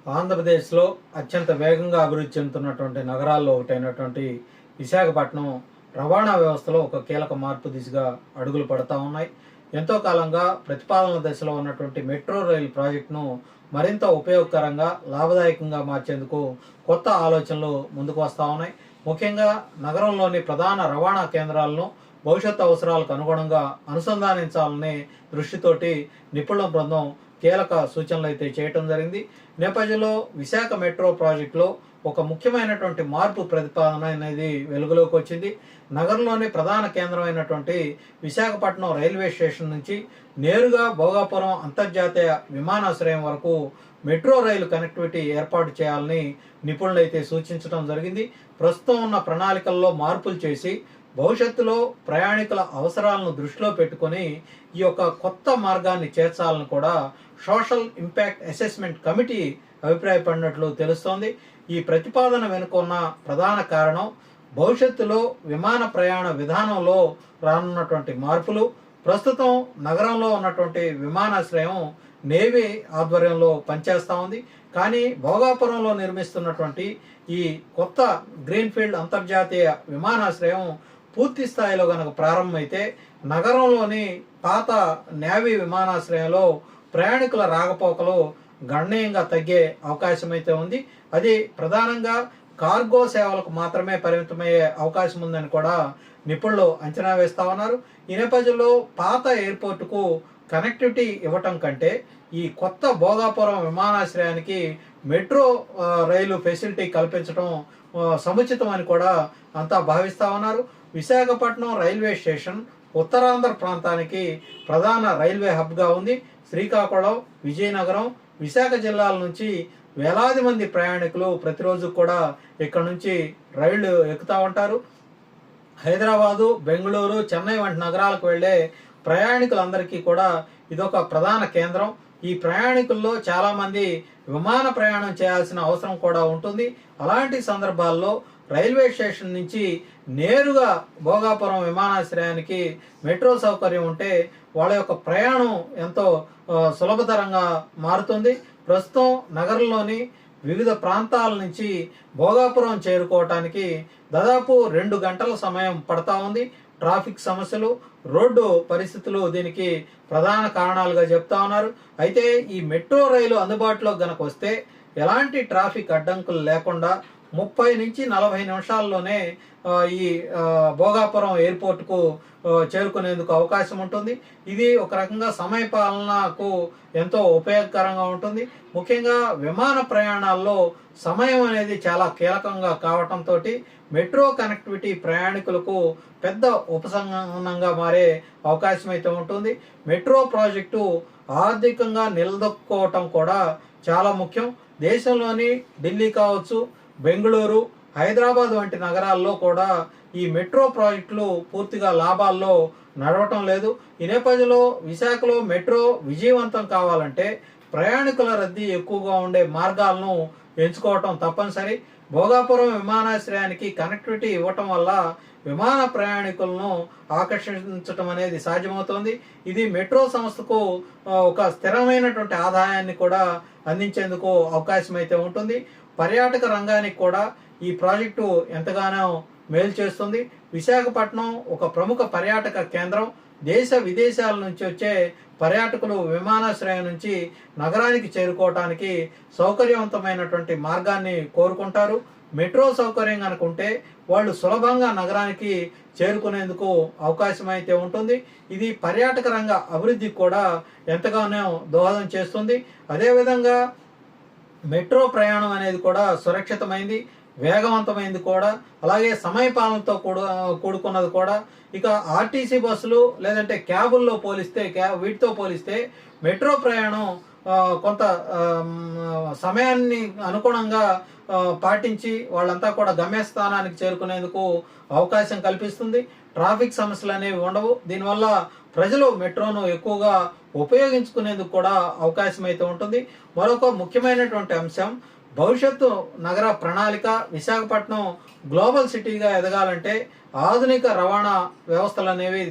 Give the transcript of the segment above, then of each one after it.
ఆంధ్రప్రదేశ్లో అత్యంత వేగంగా అభివృద్ధి చెందుతున్నటువంటి నగరాల్లో ఒకటైనటువంటి విశాఖపట్నం రవాణా వ్యవస్థలో ఒక కీలక మార్పు దిశగా అడుగులు పడతా ఉన్నాయి. ఎంతో కాలంగా ప్రతిపాదన దశలో ఉన్నటువంటి మెట్రో రైలు ప్రాజెక్టును మరింత ఉపయోగకరంగా లాభదాయకంగా మార్చేందుకు కొత్త ఆలోచనలు ముందుకు వస్తూ ఉన్నాయి. ముఖ్యంగా నగరంలోని ప్రధాన రవాణా కేంద్రాలను భవిష్యత్ అవసరాలకు అనుగుణంగా అనుసంధానించాలనే దృష్టితోటి నిపుణుల బృందం కీలక సూచనలు అయితే చేయటం జరిగింది. నేపథ్యంలో విశాఖ మెట్రో ప్రాజెక్టులో ఒక ముఖ్యమైనటువంటి మార్పు ప్రతిపాదన అనేది వెలుగులోకి వచ్చింది. నగరంలోని ప్రధాన కేంద్రమైనటువంటి విశాఖపట్నం రైల్వే స్టేషన్ నుంచి నేరుగా భోగాపురం అంతర్జాతీయ విమానాశ్రయం వరకు మెట్రో రైలు కనెక్టివిటీ ఏర్పాటు చేయాలని నిపుణులు అయితే సూచించడం జరిగింది. ప్రస్తుతం ఉన్న ప్రణాళికల్లో మార్పులు చేసి భవిష్యత్తులో ప్రయాణికుల అవసరాలను దృష్టిలో పెట్టుకొని ఈ యొక్క కొత్త మార్గాన్ని చేర్చాలని కూడా సోషల్ ఇంపాక్ట్ అసెస్మెంట్ కమిటీ అభిప్రాయపడినట్లు తెలుస్తోంది. ఈ ప్రతిపాదన వెనుకున్న ప్రధాన కారణం భవిష్యత్తులో విమాన ప్రయాణ విధానంలో రానున్నటువంటి మార్పులు. ప్రస్తుతం నగరంలో ఉన్నటువంటి విమానాశ్రయం నేవీ ఆధ్వర్యంలో పనిచేస్తూ ఉంది. కానీ భోగాపురంలో నిర్మిస్తున్నటువంటి ఈ కొత్త గ్రీన్ఫీల్డ్ అంతర్జాతీయ విమానాశ్రయం పూర్తి స్థాయిలో కనుక ప్రారంభమైతే నగరంలోని పాత నేవీ విమానాశ్రయంలో ప్రయాణికుల రాకపోకలు గణనీయంగా తగ్గే అవకాశం అయితే ఉంది. అది ప్రధానంగా కార్గో సేవలకు మాత్రమే పరిమితమయ్యే అవకాశం ఉందని కూడా నిపుణులు అంచనా వేస్తా ఉన్నారు. ఈ నేపథ్యంలో పాత ఎయిర్పోర్టుకు కనెక్టివిటీ ఇవ్వటం కంటే ఈ కొత్త భోగాపురం విమానాశ్రయానికి మెట్రో రైలు ఫెసిలిటీ కల్పించడం సముచితమని కూడా అంతా భావిస్తా ఉన్నారు. విశాఖపట్నం రైల్వే స్టేషన్ ఉత్తరాంధ్ర ప్రాంతానికి ప్రధాన రైల్వే హబ్గా ఉంది. శ్రీకాకుళం, విజయనగరం, విశాఖ జిల్లాల నుంచి వేలాది మంది ప్రయాణికులు ప్రతిరోజు కూడా ఇక్కడ నుంచి రైళ్లు ఎక్కుతూ ఉంటారు. హైదరాబాదు, బెంగళూరు, చెన్నై వంటి నగరాలకు వెళ్ళే ప్రయాణికులందరికీ కూడా ఇదొక ప్రధాన కేంద్రం. ఈ ప్రయాణికుల్లో చాలామంది విమాన ప్రయాణం చేయాల్సిన అవసరం కూడా ఉంటుంది. అలాంటి సందర్భాల్లో రైల్వే స్టేషన్ నుంచి నేరుగా భోగాపురం విమానాశ్రయానికి మెట్రో సౌకర్యం ఉంటే వాళ్ళ యొక్క ప్రయాణం ఎంతో సులభతరంగా మారుతుంది. ప్రస్తుతం నగరంలోని వివిధ ప్రాంతాల నుంచి భోగాపురం చేరుకోవటానికి దాదాపు 2 గంటల సమయం పడతా ఉంది. ట్రాఫిక్ సమస్యలు, రోడ్డు పరిస్థితులు దీనికి ప్రధాన కారణాలుగా చెప్తా ఉన్నారు. అయితే ఈ మెట్రో రైలు అందుబాటులో గనక వస్తే ఎలాంటి ట్రాఫిక్ అడ్డంకులు లేకుండా 30 నుంచి 40 నిమిషాల్లోనే ఈ భోగాపురం ఎయిర్పోర్ట్కు చేరుకునేందుకు అవకాశం ఉంటుంది. ఇది ఒక రకంగా సమయ పాలనకు ఎంతో ఉపయోగకరంగా ఉంటుంది. ముఖ్యంగా విమాన ప్రయాణాల్లో సమయం అనేది చాలా కీలకంగా కావటంతో మెట్రో కనెక్టివిటీ ప్రయాణికులకు పెద్ద ఉపశమనంగా మారే అవకాశం అయితే ఉంటుంది. మెట్రో ప్రాజెక్టు ఆర్థికంగా నిలదొక్కుకోవటం కూడా చాలా ముఖ్యం. దేశంలోని ఢిల్లీ కావచ్చు, బెంగళూరు, హైదరాబాద్ వంటి నగరాల్లో కూడా ఈ మెట్రో ప్రాజెక్టులు పూర్తిగా లాభాల్లో నడవటం లేదు. ఈ నేపథ్యంలో విశాఖలో మెట్రో విజయవంతం కావాలంటే ప్రయాణికుల రద్దీ ఎక్కువగా ఉండే మార్గాలను ఎంచుకోవటం తప్పనిసరి. భోగాపురం విమానాశ్రయానికి కనెక్టివిటీ ఇవ్వటం వల్ల విమాన ప్రయాణికులను ఆకర్షించటం అనేది సాధ్యమవుతోంది. ఇది మెట్రో సంస్థకు ఒక స్థిరమైనటువంటి ఆదాయాన్ని కూడా అందించేందుకు అవకాశం అయితే ఉంటుంది. పర్యాటక రంగానికి కూడా ఈ ప్రాజెక్టు ఎంతగానో మేలు చేస్తుంది. విశాఖపట్నం ఒక ప్రముఖ పర్యాటక కేంద్రం. దేశ విదేశాల నుంచి వచ్చే పర్యాటకులు విమానాశ్రయం నుంచి నగరానికి చేరుకోవటానికి సౌకర్యవంతమైనటువంటి మార్గాన్ని కోరుకుంటారు. మెట్రో సౌకర్యం కనుకుంటే వాళ్ళు సులభంగా నగరానికి చేరుకునేందుకు అవకాశం అయితే ఉంటుంది. ఇది పర్యాటక రంగ అభివృద్ధికి కూడా ఎంతగానో దోహదం చేస్తుంది. అదేవిధంగా మెట్రో ప్రయాణం అనేది కూడా సురక్షితమైంది, వేగవంతమైంది కూడా, అలాగే సమయపాలనతో కూడుకున్నది కూడా. ఇక ఆర్టీసీ బస్సులు లేదంటే క్యాబుల్లో పోలిస్తే వీటితో పోలిస్తే మెట్రో ప్రయాణం కొంత సమయాన్ని అనుగుణంగా పాటించి వాళ్ళంతా కూడా గమ్యస్థానానికి చేరుకునేందుకు అవకాశం కల్పిస్తుంది. ట్రాఫిక్ సమస్యలు అనేవి ఉండవు. దీనివల్ల ప్రజలు మెట్రోను ఎక్కువగా ఉపయోగించుకునేందుకు కూడా అవకాశం అయితే ఉంటుంది. మరొక ముఖ్యమైనటువంటి అంశం భవిష్యత్తు నగర ప్రణాళిక. విశాఖపట్నం గ్లోబల్ సిటీగా ఎదగాలంటే ఆధునిక రవాణా వ్యవస్థలు అనేవి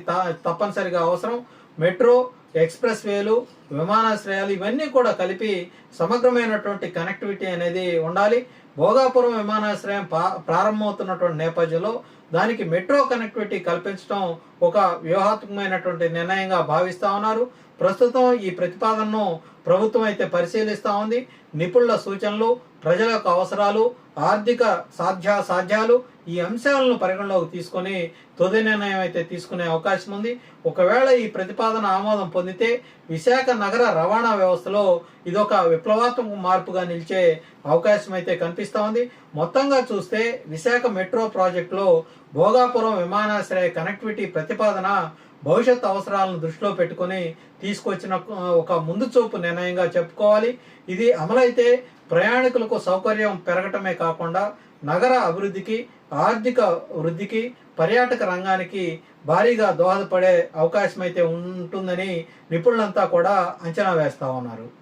తప్పనిసరిగా అవసరం. మెట్రో, ఎక్స్‌ప్రెస్ వేలు, విమానాశ్రయాలు ఇవన్నీ కూడా కలిపి సమగ్రమైనటువంటి కనెక్టివిటీ అనేది ఉండాలి. భోగాపురం విమానాశ్రయం ప్రారంభమవుతున్నటువంటి నేపథ్యంలో దానికి మెట్రో కనెక్టివిటీ కల్పించడం ఒక వ్యూహాత్మకమైనటువంటి నిర్ణయంగా భావిస్తా ఉన్నారు. ప్రస్తుతం ఈ ప్రతిపాదనను ప్రభుత్వం అయితే పరిశీలిస్తూ ఉంది. నిపుణుల సూచనలు, ప్రజల యొక్క అవసరాలు, ఆర్థిక సాధ్యాలు ఈ అంశాలను పరిగణలోకి తీసుకొని తుది నిర్ణయం అయితే తీసుకునే అవకాశం ఉంది. ఒకవేళ ఈ ప్రతిపాదన ఆమోదం పొందితే విశాఖ నగర రవాణా వ్యవస్థలో ఇదొక విప్లవాత్మక మార్పుగా నిలిచే అవకాశం అయితే కనిపిస్తూ ఉంది. మొత్తంగా చూస్తే విశాఖ మెట్రో ప్రాజెక్టులో భోగాపురం విమానాశ్రయ కనెక్టివిటీ ప్రతిపాదన భవిష్యత్ అవసరాలను దృష్టిలో పెట్టుకొని తీసుకొచ్చిన ఒక ముందు చూపు నిర్ణయంగా చెప్పుకోవాలి. ఇది అమలైతే ప్రయాణికులకు సౌకర్యం పెరగటమే కాకుండా నగర అభివృద్ధికి, ఆర్థిక వృద్ధికి, పర్యాటక రంగానికి భారీగా దోహదపడే అవకాశం అయితే ఉంటుందని నిపుణులంతా కూడా అంచనా వేస్తా ఉన్నారు.